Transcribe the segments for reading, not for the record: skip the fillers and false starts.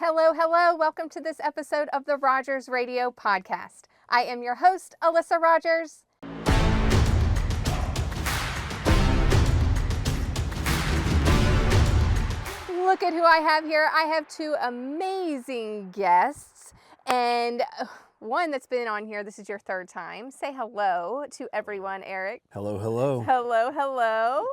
Hello, hello. Welcome to this episode of the Rogers Radio Podcast. I am your host, Alyssa Rogers. Look at who I have here. I have two amazing guests, and one that's been on here. This is your third time. Say hello to everyone, Eric. Hello, hello. Hello, hello.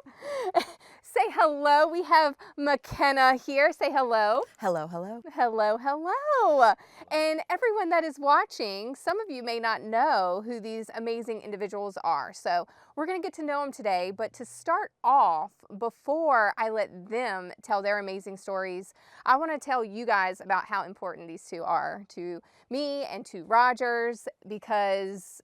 Say hello. We have Mckena here. Say hello. Hello, hello. Hello, hello. And everyone that is watching, some of you may not know who these amazing individuals are. So we're going to get to know them today. But to start off, before I let them tell their amazing stories, I want to tell you guys about how important these two are to me and to Rogers, because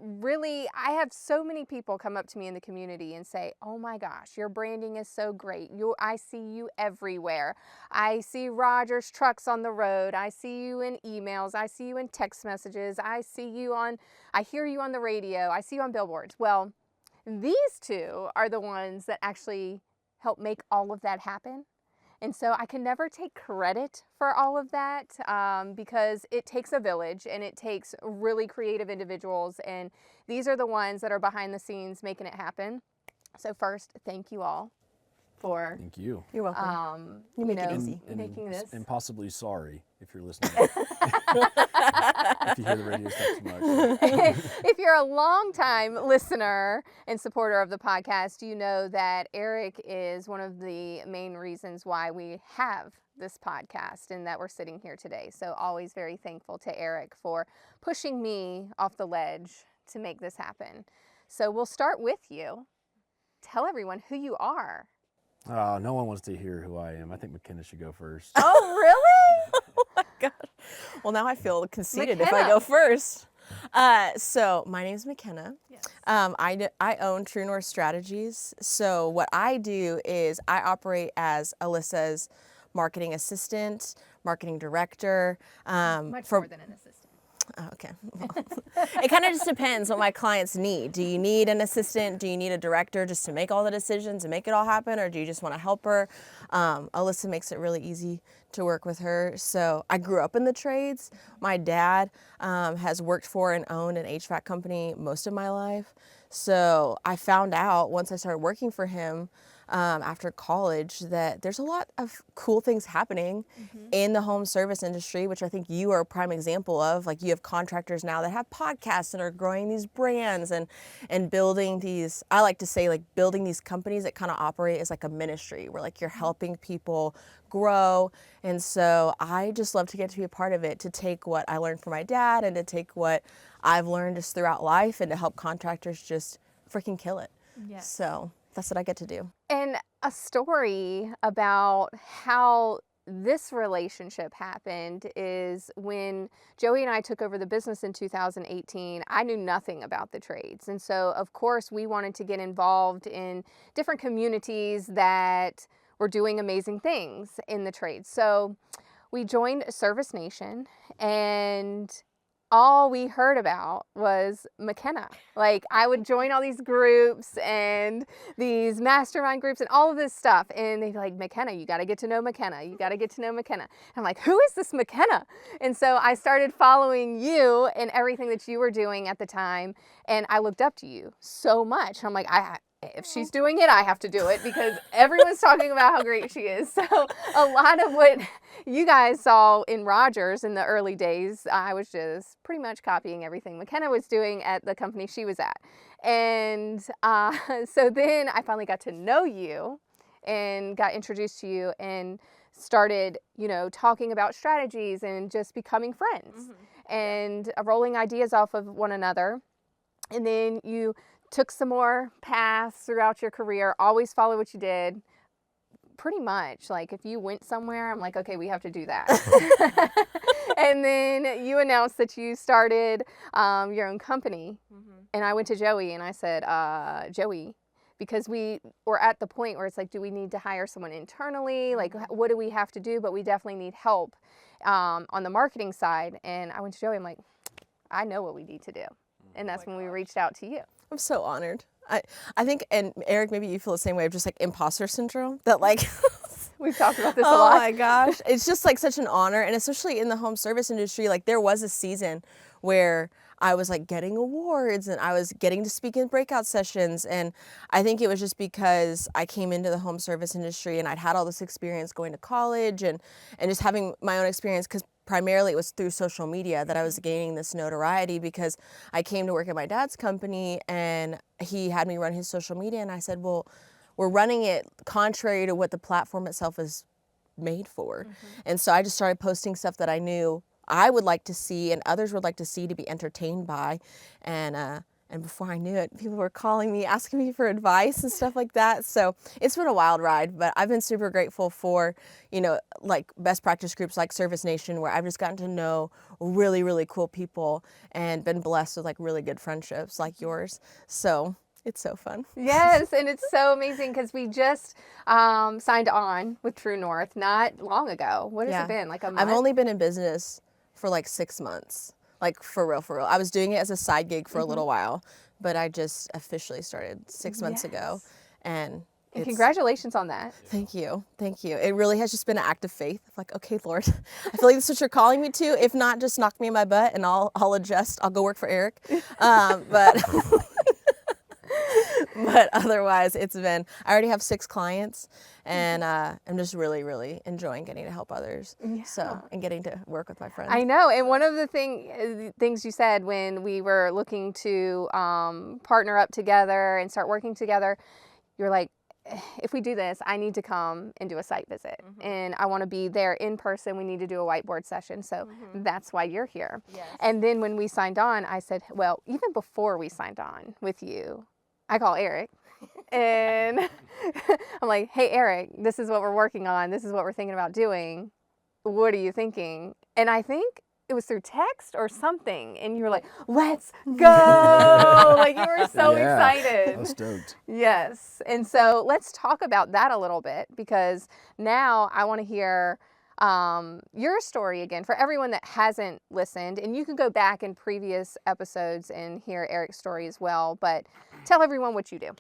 really, I have so many people come up to me in the community and say, oh my gosh, your branding is so great. I see you everywhere. I see Rogers trucks on the road. I see you in emails. I see you in text messages. I hear you on the radio. I see you on billboards. Well, these two are the ones that actually help make all of that happen. And so I can never take credit for all of that because it takes a village and it takes really creative individuals. And these are the ones that are behind the scenes making it happen. So first, thank you all for... Thank you. You're welcome. You make it easy. Making this. And possibly sorry if you're listening. If you hear the radio stuff too much. If you're a longtime listener and supporter of the podcast, you know that Eric is one of the main reasons why we have this podcast and that we're sitting here today. So always very thankful to Eric for pushing me off the ledge to make this happen. So we'll start with you. Tell everyone who you are. No one wants to hear who I am. I think Mckena should go first. Oh, really? Oh my gosh. Well, now I feel conceited if Mckena. I go first. So my name is Mckena. Yes. I own True North Strategies. So what I do is I operate as Alyssa's marketing assistant, marketing director. Much more than an assistant. Oh, okay. Well, it kind of just depends what my clients need. Do you need an assistant? Do you need a director just to make all the decisions and make it all happen? Or do you just want to help her? Alyssa makes it really easy to work with her. So I grew up in the trades. My dad has worked for and owned an HVAC company most of my life. So I found out once I started working for him after college that there's a lot of cool things happening in the home service industry, which I think you are a prime example of. Like, you have contractors now that have podcasts and are growing these brands and building these, I like to say, like, building these companies that kind of operate as like a ministry where like you're helping people grow. And so I just love to get to be a part of it, to take what I learned from my dad and to take what I've learned just throughout life and to help contractors just freaking kill it. Yes. So that's what I get to do. And a story about how this relationship happened is when Joey and I took over the business in 2018, I knew nothing about the trades. And so, of course, we wanted to get involved in different communities that were doing amazing things in the trades. So we joined Service Nation, and all we heard about was Mckena. Like, I would join all these groups and these mastermind groups and all of this stuff. And they'd be like, Mckena, you got to get to know Mckena. You got to get to know Mckena. And I'm like, who is this Mckena? And so I started following you and everything that you were doing at the time. And I looked up to you so much. I'm like, if she's doing it, I have to do it, because everyone's talking about how great she is. So a lot of what you guys saw in Rogers in the early days, I was just pretty much copying everything Mckena was doing at the company she was at. And so then I finally got to know you and got introduced to you and started, talking about strategies and just becoming friends and rolling ideas off of one another. And then you took some more paths throughout your career, always follow what you did. Pretty much, like, if you went somewhere, I'm like, okay, we have to do that. And then you announced that you started your own company. And I went to Joey and I said, Joey, because we were at the point where it's like, do we need to hire someone internally? Like, what do we have to do? But we definitely need help on the marketing side. And I went to Joey, I'm like, I know what we need to do. And that's when we reached out to you. I'm so honored. I think, and Eric, maybe you feel the same way, of just like imposter syndrome, that like We've talked about this a Oh lot. my gosh. It's just like such an honor. And especially in the home service industry, like there was a season where I was like getting awards and I was getting to speak in breakout sessions. And I think it was just because I came into the home service industry and I'd had all this experience going to college and just having my own experience, because primarily it was through social media that I was gaining this notoriety, because I came to work at my dad's company and he had me run his social media. And I said, well, we're running it contrary to what the platform itself is made for. And so I just started posting stuff that I knew I would like to see and others would like to see, to be entertained by. And before I knew it, people were calling me, asking me for advice and stuff like that. So it's been a wild ride, but I've been super grateful for, you know, like best practice groups like Service Nation, where I've just gotten to know really, really cool people and been blessed with like really good friendships like yours. So it's so fun. Yes, and it's so amazing because we just signed on with True North not long ago. What has it been, like a month? I've only been in business for like 6 months, like for real, for real. I was doing it as a side gig for a little while, but I just officially started 6 months ago. And congratulations on that. Thank you. Thank you. It really has just been an act of faith. I'm like, okay, Lord, I feel like this is what you're calling me to. If not, just knock me in my butt and I'll adjust. I'll go work for Eric. But otherwise, it's been, I already have 6 clients, and I'm just really, really enjoying getting to help others. Yeah. So, and getting to work with my friends. I know, and one of the things you said when we were looking to partner up together and start working together, you're like, if we do this, I need to come and do a site visit, and I want to be there in person. We need to do a whiteboard session, so that's why you're here. Yes. And then when we signed on, I said, well, even before we signed on with you, I call Eric and I'm like, hey, Eric, this is what we're working on. This is what we're thinking about doing. What are you thinking? And I think it was through text or something. And you were like, let's go. Like you were so excited. I was stoked. Yes. And so let's talk about that a little bit, because now I want to hear your story again for everyone that hasn't listened, and you can go back in previous episodes and hear Eric's story as well, but tell everyone what you do.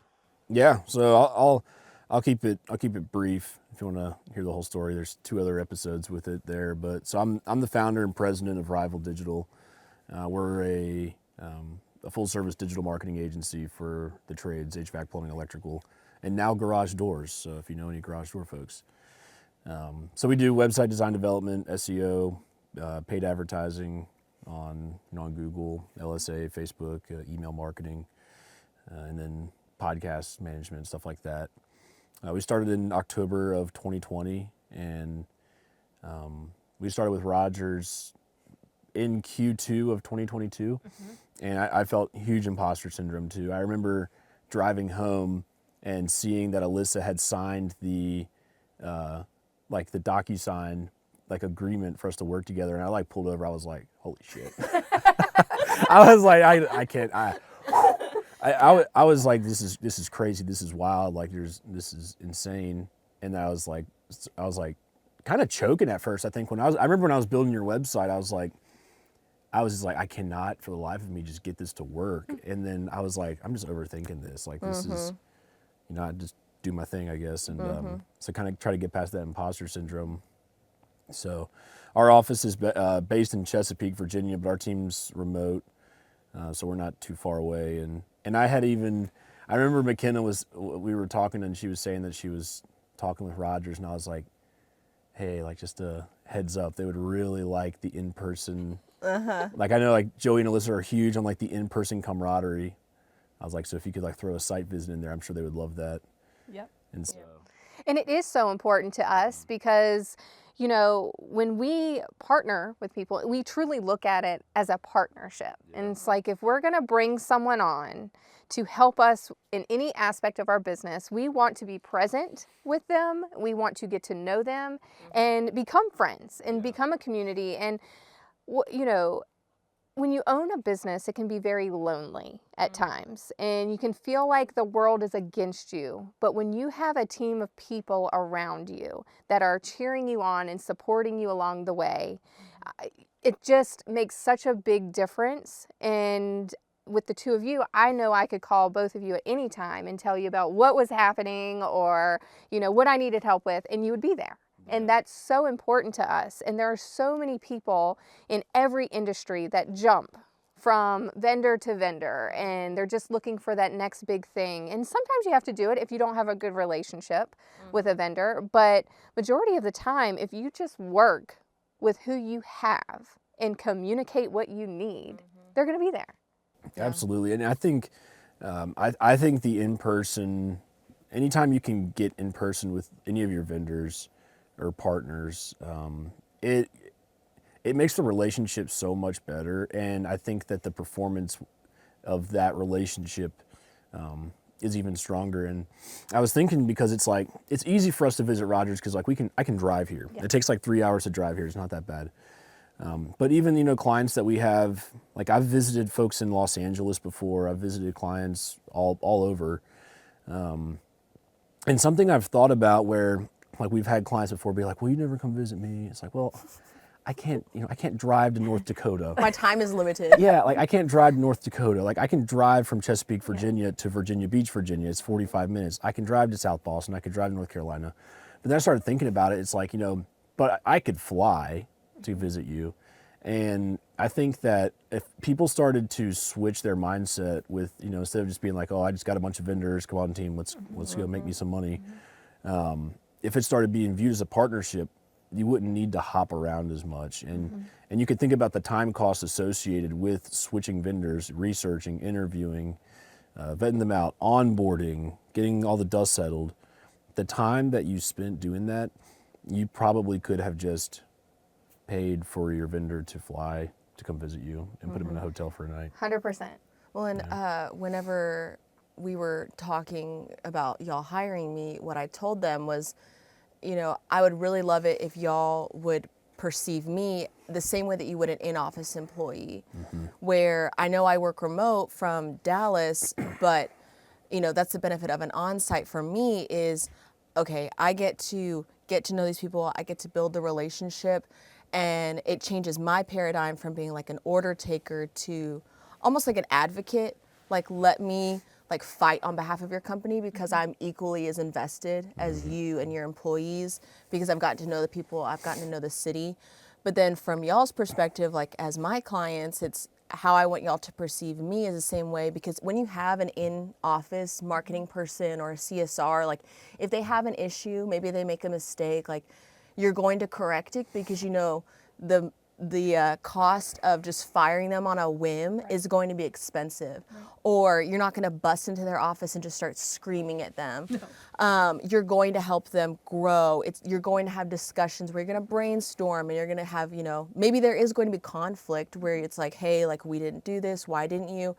Yeah, so I'll keep it brief. If you want to hear the whole story, there's 2 other episodes with it there. But so I'm the founder and president of Rival Digital. We're a full service digital marketing agency for the trades, HVAC, plumbing, electrical, and now garage doors. So if you know any garage door folks. So we do website design development, SEO, paid advertising on Google, LSA, Facebook, email marketing, and then podcast management, stuff like that. We started in October of 2020, and we started with Rogers in Q2 of 2022, and I felt huge imposter syndrome too. I remember driving home and seeing that Alyssa had signed the like the DocuSign like agreement for us to work together, and I like pulled over. I was like, holy shit. I was like, I can't. I was like, this is crazy. This is wild. Like this is insane. And I was like kind of choking at first. I think I remember when I was building your website, I was just like, I cannot for the life of me just get this to work. And then I was like, I'm just overthinking this. Like this is, I just do my thing, I guess. And so kind of try to get past that imposter syndrome. So our office is based in Chesapeake, Virginia, but our team's remote. So we're not too far away. And I remember Mckena we were talking, and she was saying that she was talking with Rogers, and I was like, hey, like just a heads up, they would really like the in-person, like I know like Joey and Alyssa are huge on like the in-person camaraderie. I was like, so if you could like throw a site visit in there, I'm sure they would love that. Yep. And so. And it is so important to us because, when we partner with people, we truly look at it as a partnership. Yeah. And it's like, if we're going to bring someone on to help us in any aspect of our business, we want to be present with them. We want to get to know them and become friends and become a community. And, when you own a business, it can be very lonely at times, and you can feel like the world is against you. But when you have a team of people around you that are cheering you on and supporting you along the way, it just makes such a big difference. And with the two of you, I know I could call both of you at any time and tell you about what was happening or, what I needed help with, and you would be there. And that's so important to us. And there are so many people in every industry that jump from vendor to vendor, and they're just looking for that next big thing. And sometimes you have to do it if you don't have a good relationship with a vendor. But majority of the time, if you just work with who you have and communicate what you need, they're going to be there. Yeah. Absolutely. And I think, I think the in-person, anytime you can get in person with any of your vendors or partners, it makes the relationship so much better. And I think that the performance of that relationship is even stronger. And I was thinking, because it's like, it's easy for us to visit Rogers because like I can drive here. Yeah. It takes like 3 hours to drive here. It's not that bad. But even, clients that we have, like I've visited folks in Los Angeles before. I've visited clients all over. And something I've thought about where like we've had clients before be like, well, you never come visit me. It's like, well, I can't drive to North Dakota. My time is limited. Yeah, like I can't drive to North Dakota. Like I can drive from Chesapeake, Virginia to Virginia Beach, Virginia. It's 45 minutes. I can drive to South Boston. I could drive to North Carolina. But then I started thinking about it. It's like, but I could fly to visit you. And I think that if people started to switch their mindset with, instead of just being like, oh, I just got a bunch of vendors, come on team, let's go make me some money. If it started being viewed as a partnership, you wouldn't need to hop around as much. And you could think about the time cost associated with switching vendors, researching, interviewing, vetting them out, onboarding, getting all the dust settled. The time that you spent doing that, you probably could have just paid for your vendor to fly to come visit you and put them in a hotel for a night. 100%. Well, and whenever we were talking about y'all hiring me, what I told them was, I would really love it if y'all would perceive me the same way that you would an in-office employee, where I know I work remote from Dallas, but, that's the benefit of an on-site for me is, okay, I get to know these people, I get to build the relationship, and it changes my paradigm from being like an order taker to almost like an advocate, like let me fight on behalf of your company because I'm equally as invested as you and your employees because I've gotten to know the people, I've gotten to know the city. But then from y'all's perspective, like as my clients, it's how I want y'all to perceive me is the same way, because when you have an in-office marketing person or a CSR, like if they have an issue, maybe they make a mistake, like you're going to correct it because the cost of just firing them on a whim is going to be expensive. Or you're not going to bust into their office and just start screaming at them. No. You're going to help them grow. You're going to have discussions where you're going to brainstorm and you're going to have, maybe there is going to be conflict where it's like, hey, like we didn't do this, why didn't you?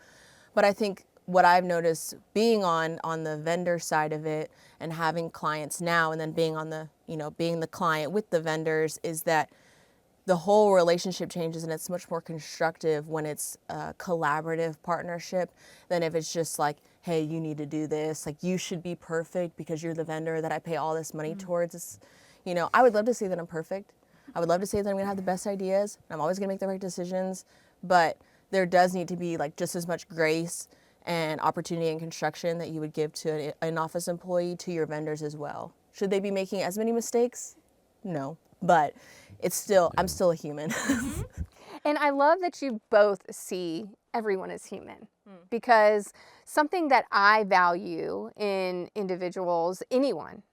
But I think what I've noticed being on the vendor side of it and having clients now and then being on the, being the client with the vendors is that the whole relationship changes and it's much more constructive when it's a collaborative partnership than if it's just like, hey, you need to do this. Like you should be perfect because you're the vendor that I pay all this money towards. It's, I would love to say that I'm perfect. I would love to say that I'm going to have the best ideas. I'm always going to make the right decisions, but there does need to be like just as much grace and opportunity and construction that you would give to an office employee to your vendors as well. Should they be making as many mistakes? No, but it's still, I'm still a human. And I love that you both see everyone as human, because something that I value in individuals, anyone,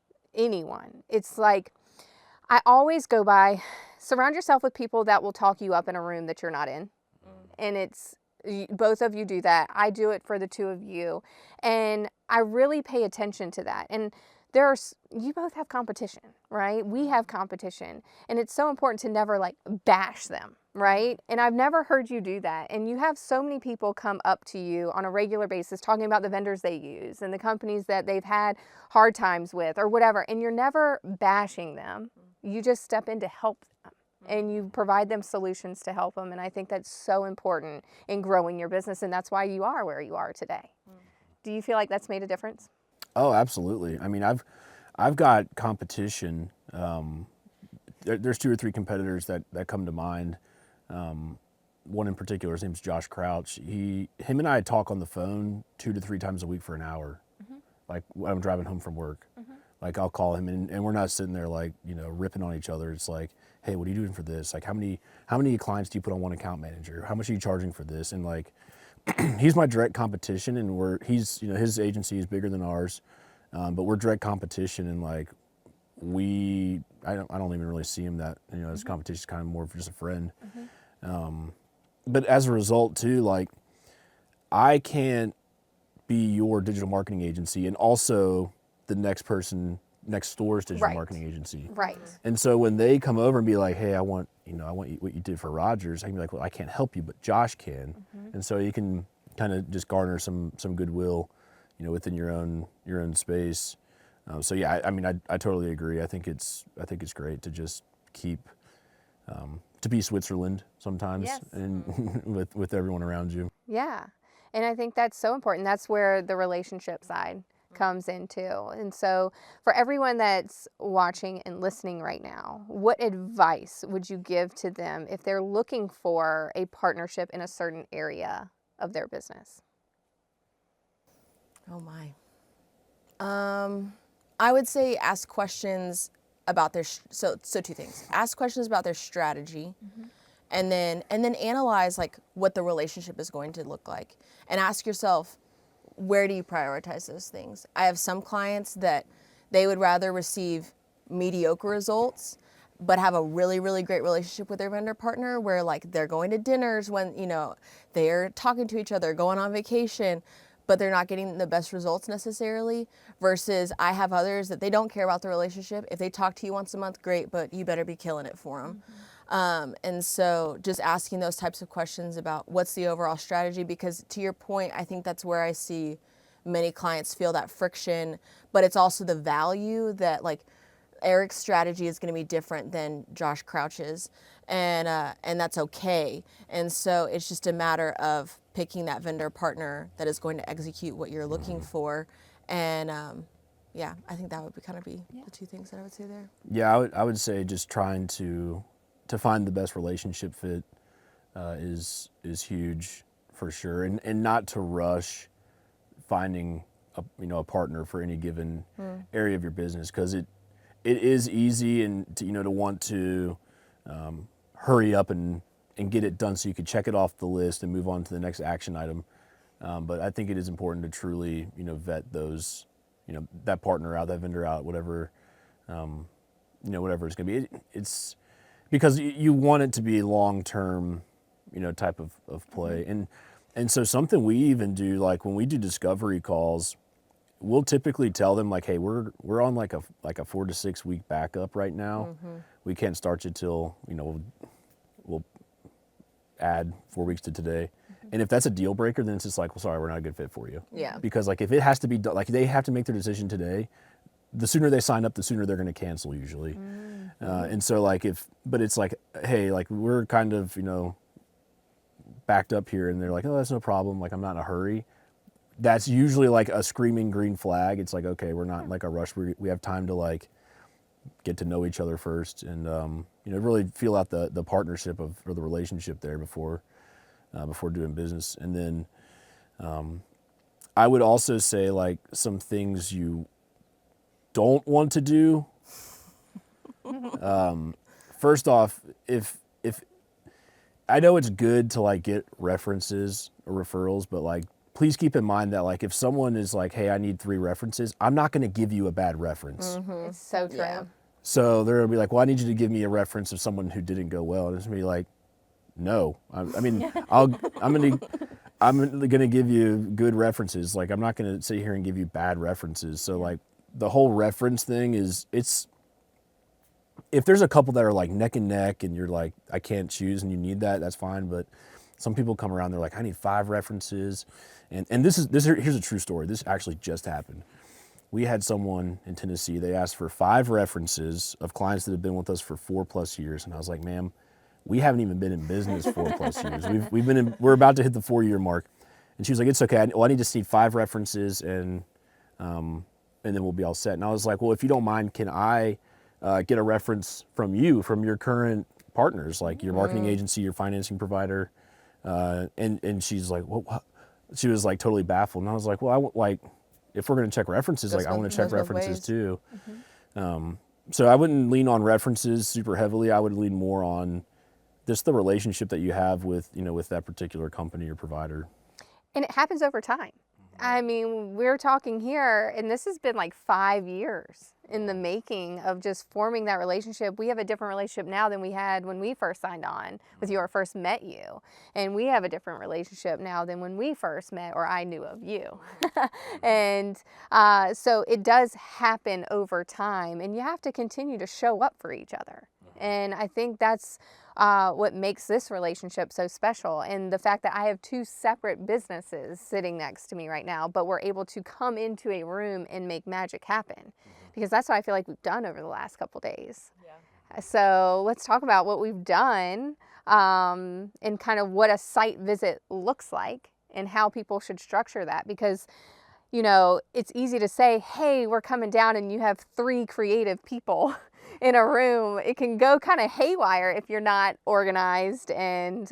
it's like, I always go by, surround yourself with people that will talk you up in a room that you're not in. And both of you do that. I do it for the two of you. And I really pay attention to that. And you both have competition, right? We have competition. And it's so important to never bash them, right? And I've never heard you do that. And you have so many people come up to you on a regular basis talking about the vendors they use and the companies that they've had hard times with or whatever. And you're never bashing them. You just step in to help them. And you provide them solutions to help them. And I think that's so important in growing your business. And that's why you are where you are today. Do you feel like that's made a difference? Oh, absolutely. I mean, I've got competition. There's 2 or 3 competitors that come to mind. one in particular, his name's Josh Crouch. Him and I talk on the phone 2 to 3 times a week for an hour. Like when I'm driving home from work. Like I'll call him and we're not sitting there like, ripping on each other. It's like, hey, what are you doing for this? Like how many clients do you put on one account manager? How much are you charging for this? And like, he's my direct competition, and his agency is bigger than ours, but we're direct competition, and like I don't even really see him that, as competition is kind of more of just a friend. But as a result too, like I can't be your digital marketing agency and also the next door's digital marketing agency. Right. And so when they come over and be like, hey, I want what you did for Rogers, I can be like, well, I can't help you, but Josh can. And so you can kind of just garner some goodwill, within your own space. So yeah, I totally agree. I think it's great to just keep to be Switzerland sometimes, Yes. and with everyone around you. Yeah. And I think that's so important. That's where the relationship side comes into. And so for everyone that's watching and listening right now, what advice would you give to them if they're looking for a partnership in a certain area of their business? Oh my. I would say ask questions about their, so 2 things. Ask questions about their strategy, and then analyze like what the relationship is going to look like, and ask yourself, where do you prioritize those things? I have some clients that they would rather receive mediocre results but have a really, really great relationship with their vendor partner, where like they're going to dinners when, they're talking to each other, going on vacation, but they're not getting the best results necessarily, versus I have others that they don't care about the relationship. If they talk to you once a month, great, but you better be killing it for them. And so just asking those types of questions about what's the overall strategy, because to your point, I think that's where I see many clients feel that friction, but it's also the value that like Eric's strategy is going to be different than Josh Crouch's, and that's okay. And so it's just a matter of picking that vendor partner that is going to execute what you're looking for. And yeah, I think that would be the 2 things that I would say there. Yeah, I would say just trying to find the best relationship fit is huge for sure, and not to rush finding a partner for any given area of your business, because it is easy and to want to hurry up and get it done so you could check it off the list and move on to the next action item. But I think it is important to truly vet those, that partner out, that vendor out, whatever whatever it's going to be. It's because you want it to be long-term, type of play. And so something we even do, like when we do discovery calls, we'll typically tell them like, hey, we're on like a 4 to 6 week backup right now. We can't start you till, we'll add 4 weeks to today. And if that's a deal breaker, then it's just like, well, sorry, we're not a good fit for you. Yeah. Because like if it has to be done, like they have to make their decision today, the sooner they sign up, the sooner they're going to cancel usually. And so like but it's like, hey, like we're kind of, backed up here, and they're like, oh, that's no problem. Like I'm not in a hurry. That's usually like a screaming green flag. It's like, okay, we're not in like a rush. We have time to like get to know each other first, and really feel out the partnership or the relationship there before doing business. And then I would also say like some things you don't want to do. First off, if I know it's good to like get references or referrals, but like please keep in mind that like if someone is like, hey, I need 3 references, I'm not going to give you a bad reference. It's so true. Yeah. So they're going to be like, well, I need you to give me a reference of someone who didn't go well. And it's going to be like, no. I'm going to give you good references. Like I'm not going to sit here and give you bad references. So like the whole reference thing if there's a couple that are like neck and neck and you're like, I can't choose, and you need that's fine. But some people come around, they're like, I need 5 references. And here's a true story. This actually just happened. We had someone in Tennessee, they asked for 5 references of clients that have been with us for 4+ years. And I was like, ma'am, we haven't even been in business 4+ years. We're about to hit the 4-year mark. And she was like, it's okay. I need to see 5 references and then we'll be all set. And I was like, well, if you don't mind, can I get a reference from your current partners, like your marketing agency, your financing provider? And she's like, what? She was like totally baffled. And I was like, well, if we're going to check references, like I want to check references too. So I wouldn't lean on references super heavily. I would lean more on just the relationship that you have with, with that particular company or provider. And it happens over time. I mean, we're talking here, and this has been like 5 years in the making of just forming that relationship. We have a different relationship now than we had when we first signed on with you or first met you. And we have a different relationship now than when we first met or I knew of you. And so it does happen over time, and you have to continue to show up for each other. And I think that's what makes this relationship so special. And the fact that I have 2 separate businesses sitting next to me right now, but we're able to come into a room and make magic happen. Because that's what I feel like we've done over the last couple days. Yeah. So let's talk about what we've done and kind of what a site visit looks like and how people should structure that. Because it's easy to say, hey, we're coming down, and you have 3 creative people in a room. It can go kind of haywire if you're not organized and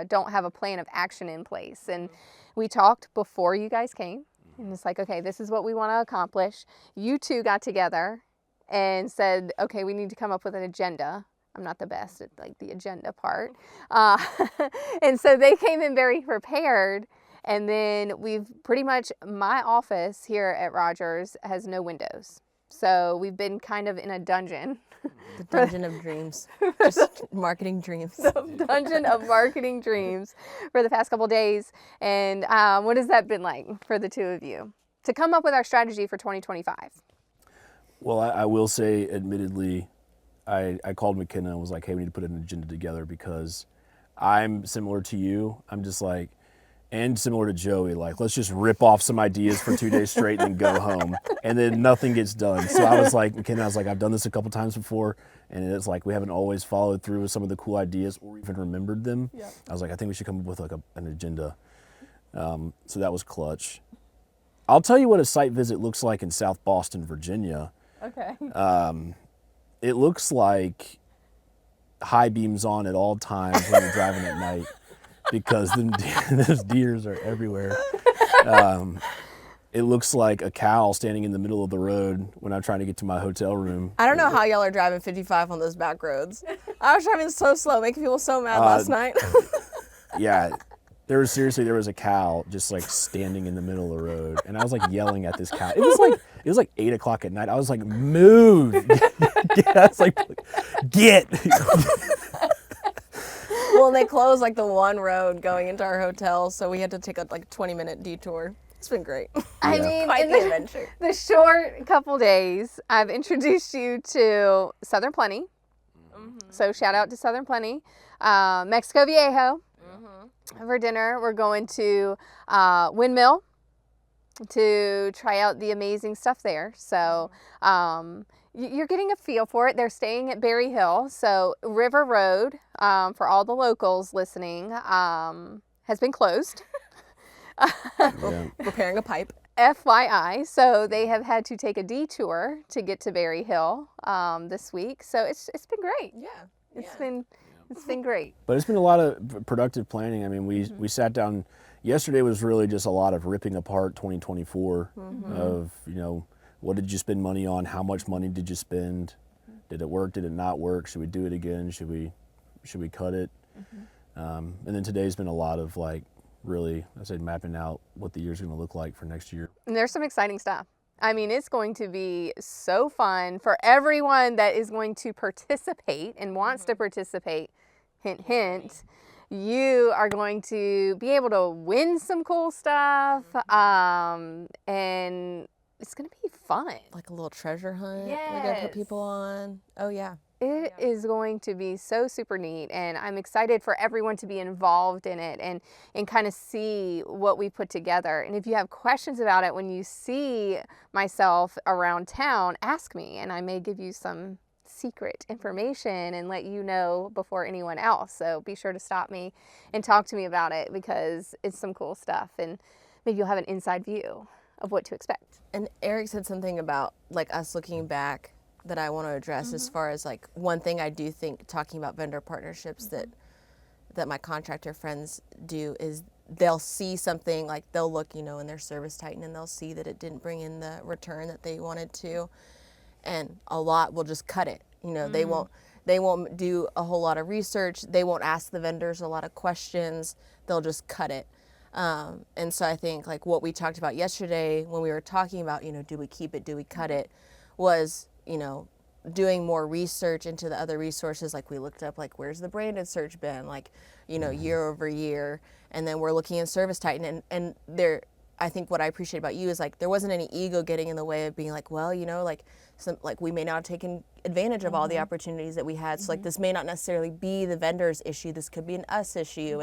don't have a plan of action in place. And we talked before you guys came, and it's like, okay, this is what we want to accomplish. You 2 got together and said, okay, we need to come up with an agenda. I'm not the best at like the agenda part. And so they came in very prepared. And then we've pretty much, my office here at Rogers has no windows. So we've been kind of in a dungeon. The dungeon of dreams. Just marketing dreams. The dungeon of marketing dreams for the past couple days. And what has that been like for the 2 of you to come up with our strategy for 2025? Well, I will say, admittedly, I called Mckena and was like, hey, we need to put an agenda together, because I'm similar to you. I'm just like, and similar to Joey, like, let's just rip off some ideas for 2 days straight and then go home. And then nothing gets done. So I was like, Mckena, I've done this a couple times before, and it's like we haven't always followed through with some of the cool ideas or even remembered them. Yeah. I was like, I think we should come up with like an agenda. So that was clutch. I'll tell you what a site visit looks like in South Boston, Virginia. Okay. It looks like high beams on at all times when you're driving at night, because those deers are everywhere. It looks like a cow standing in the middle of the road when I'm trying to get to my hotel room. I don't know how y'all are driving 55 on those back roads. I was driving so slow, making people so mad last night. Yeah, there was a cow just like standing in the middle of the road, and I was like yelling at this cow. It was like 8 o'clock at night. I was like, move! Get! I was like, get! Well, they closed like the one road going into our hotel, so we had to take a 20-minute detour. It's been great. I mean, quite the adventure. The short couple days, I've introduced you to Southern Plenty. Mm-hmm. So shout out to Southern Plenty. Mexico Viejo. Mm-hmm. For dinner, we're going to Windmill to try out the amazing stuff there. So you're getting a feel for it. They're staying at Berry Hill. So River Road, for all the locals listening, has been closed. Yeah. Repairing a pipe. FYI, so they have had to take a detour to get to Berry Hill this week. So it's been great. Yeah. It's been great. But it's been a lot of productive planning. I mean, we sat down. Yesterday was really just a lot of ripping apart 2024 of, what did you spend money on? How much money did you spend? Did it work? Did it not work? Should we do it again? Should we cut it? And then today's been a lot of really, mapping out what the year's going to look like for next year. And there's some exciting stuff. I mean, it's going to be so fun for everyone that is going to participate and wants to participate. Hint, hint. You are going to be able to win some cool stuff, and it's going to be fun. Like a little treasure hunt. Yes. We're going to put people on. Oh, yeah. It is going to be so super neat, and I'm excited for everyone to be involved in it and kind of see what we put together. And if you have questions about it when you see myself around town, ask me, and I may give you some secret information and let you know before anyone else. So be sure to stop me and talk to me about it, because it's some cool stuff, and maybe you'll have an inside view of what to expect. And Eric said something about us looking back that I want to address as far as one thing I do think, talking about vendor partnerships, that my contractor friends do is they'll see something, like they'll look, in their service Titan, and they'll see that it didn't bring in the return that they wanted to, and a lot will just cut it. They won't do a whole lot of research. They won't ask the vendors a lot of questions. They'll just cut it. And so I think like what we talked about yesterday when we were talking about, do we keep it, do we cut it, was, doing more research into the other resources. Like we looked up, like, where's the branded search been, like, year over year. And then we're looking in Service Titan, and there, I think what I appreciate about you is like there wasn't any ego getting in the way of being like, well, like we may not have taken advantage of all the opportunities that we had. So like this may not necessarily be the vendor's issue. This could be an us issue.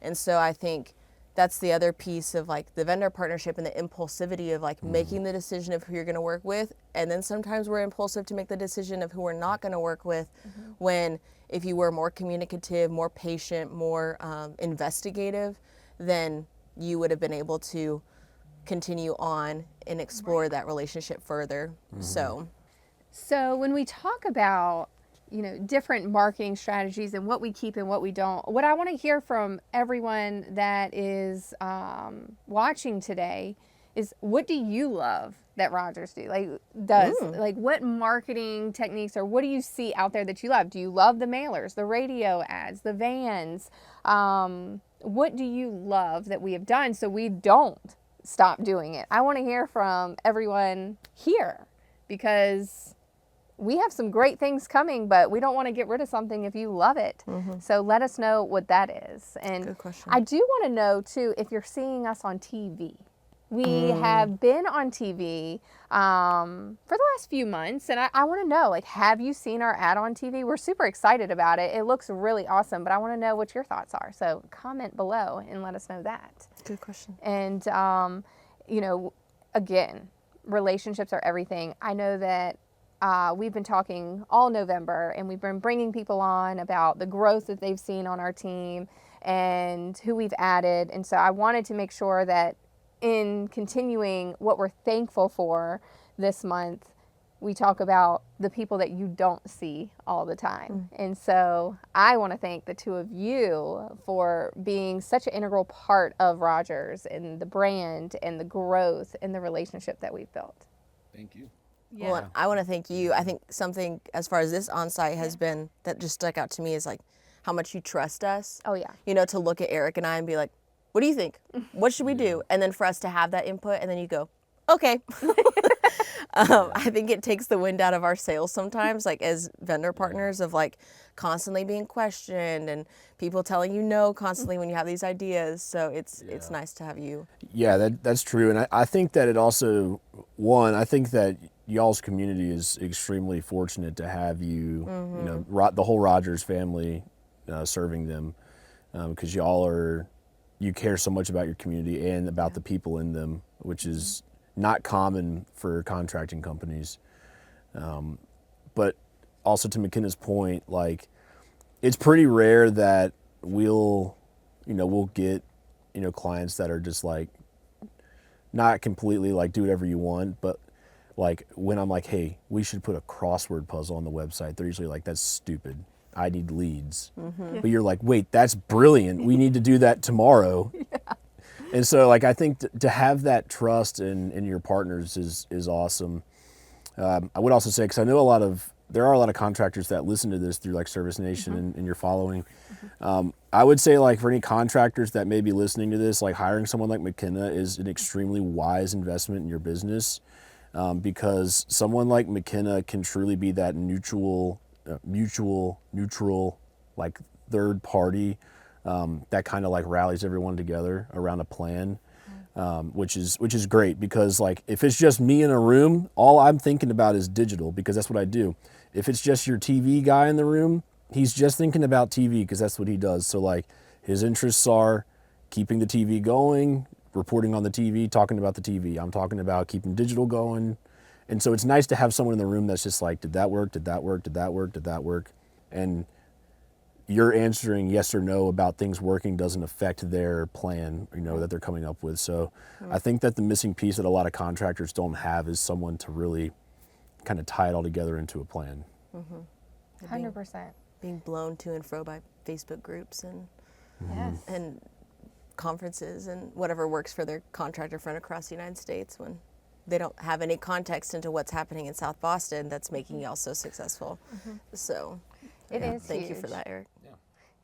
And so I think that's the other piece of like the vendor partnership and the impulsivity of like making the decision of who you're going to work with. And then sometimes we're impulsive to make the decision of who we're not going to work with, when if you were more communicative, more patient, more investigative, then you would have been able to continue on and explore that relationship further. So when we talk about, different marketing strategies and what we keep and what we don't, what I want to hear from everyone that is watching today is, what do you love that Rogers does? Like, what marketing techniques, or what do you see out there that you love? Do you love the mailers, the radio ads, the vans? What do you love that we have done so we don't stop doing it? I want to hear from everyone here, because we have some great things coming, but we don't want to get rid of something if you love it. So let us know what that is. And good question. I do want to know too, if you're seeing us on TV. We have been on TV for the last few months, and I want to know, like, have you seen our ad on TV? We're super excited about it. It looks really awesome, but I want to know what your thoughts are. So comment below and let us know that. Good question. And, again, relationships are everything. I know that we've been talking all November, and we've been bringing people on about the growth that they've seen on our team and who we've added. And so I wanted to make sure that in continuing what we're thankful for this month, we talk about the people that you don't see all the time. And so I want to thank the two of you for being such an integral part of Rogers and the brand and the growth and the relationship that we've built. Thank you. Yeah. Well, I want to thank you. I think something as far as this on-site has been that just stuck out to me is like how much you trust us. Oh, yeah. To look at Eric and I and be like, what do you think? What should we do? And then for us to have that input, and then you go, okay. I think it takes the wind out of our sails sometimes, like as vendor partners, of like constantly being questioned and people telling you no constantly when you have these ideas. So it's nice to have you. Yeah, that's true. And I think that it also, I think that y'all's community is extremely fortunate to have you, the whole Rogers family serving them, because you care so much about your community and about the people in them, which is not common for contracting companies. But also to Mckenna's point, like, it's pretty rare that we'll get, clients that are just like, not completely like do whatever you want, but like when I'm like, hey, we should put a crossword puzzle on the website, they're usually like, that's stupid. I need leads. But you're like, wait, that's brilliant. We need to do that tomorrow. And so like, I think to have that trust in your partners is awesome. I would also say, because I know there are a lot of contractors that listen to this through like Service Nation and your following. I would say, like, for any contractors that may be listening to this, like, hiring someone like Mckena is an extremely wise investment in your business, because someone like Mckena can truly be that neutral, like third party that kind of like rallies everyone together around a plan, which is great, because like if it's just me in a room, all I'm thinking about is digital, because that's what I do. If it's just your TV guy in the room, he's just thinking about TV because that's what he does. So like his interests are keeping the TV going, reporting on the TV, talking about the TV. I'm talking about keeping digital going. And so it's nice to have someone in the room that's just like, did that work? Did that work? Did that work? Did that work? And you're answering yes or no about things working doesn't affect their plan, that they're coming up with. So I think that the missing piece that a lot of contractors don't have is someone to really kind of tie it all together into a plan. 100%. Being blown to and fro by Facebook groups and Yes. and conferences and whatever works for their contractor friend across the United States when they don't have any context into what's happening in South Boston that's making y'all so successful. So It is thank you for huge. that, Eric.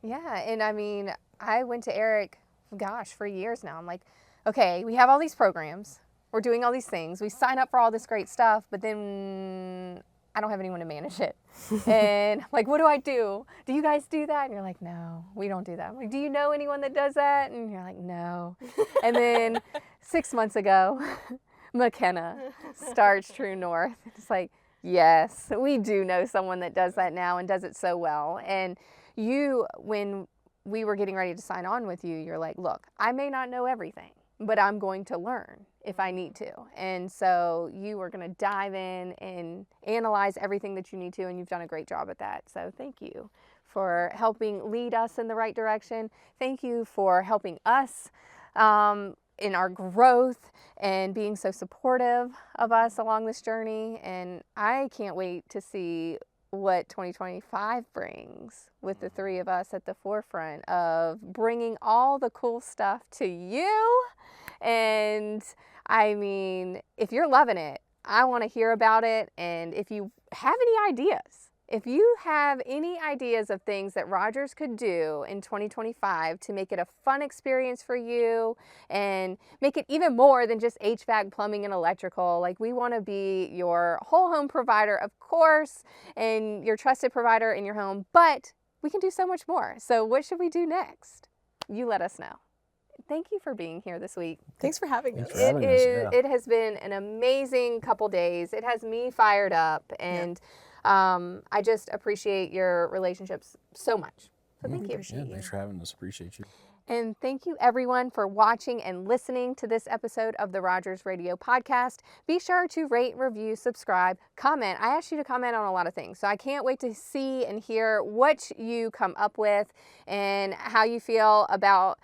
Yeah, and I mean, I went to Eric, gosh, for years now. I'm like, okay, we have all these programs, we're doing all these things, we sign up for all this great stuff, but then I don't have anyone to manage it. And I'm like, what do I do? Do you guys do that? And you're like, no, we don't do that. I'm like, do you know anyone that does that? And you're like, no. And then 6 months ago, Mckena starts True North. It's like, yes, we do know someone that does that now and does it so well. And you, when we were getting ready to sign on with you, you're like, look, I may not know everything, but I'm going to learn if I need to. And so you are going to dive in and analyze everything that you need to, and you've done a great job at that. So thank you for helping lead us in the right direction. Thank you for helping us in our growth and being so supportive of us along this journey. And I can't wait to see what 2025 brings with the three of us at the forefront of bringing all the cool stuff to you. And I mean, if you're loving it, I want to hear about it. And if you have any ideas of things that Rogers could do in 2025 to make it a fun experience for you and make it even more than just HVAC, plumbing, and electrical. Like, we want to be your whole home provider, of course, and your trusted provider in your home, but we can do so much more. So what should we do next? You let us know. Thank you for being here this week. Thanks for having us. Thanks for having us, yeah. It has been an amazing couple days. It has me fired up, and I just appreciate your relationships so much. So thank you. Yeah, thanks for having us. Appreciate you. And thank you everyone for watching and listening to this episode of the Rogers Radio Podcast. Be sure to rate, review, subscribe, comment. I asked you to comment on a lot of things, so I can't wait to see and hear what you come up with and how you feel about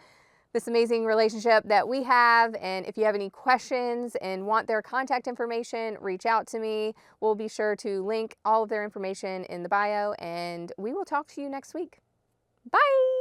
this amazing relationship that we have. And if you have any questions and want their contact information, reach out to me. We'll be sure to link all of their information in the bio, and we will talk to you next week. Bye.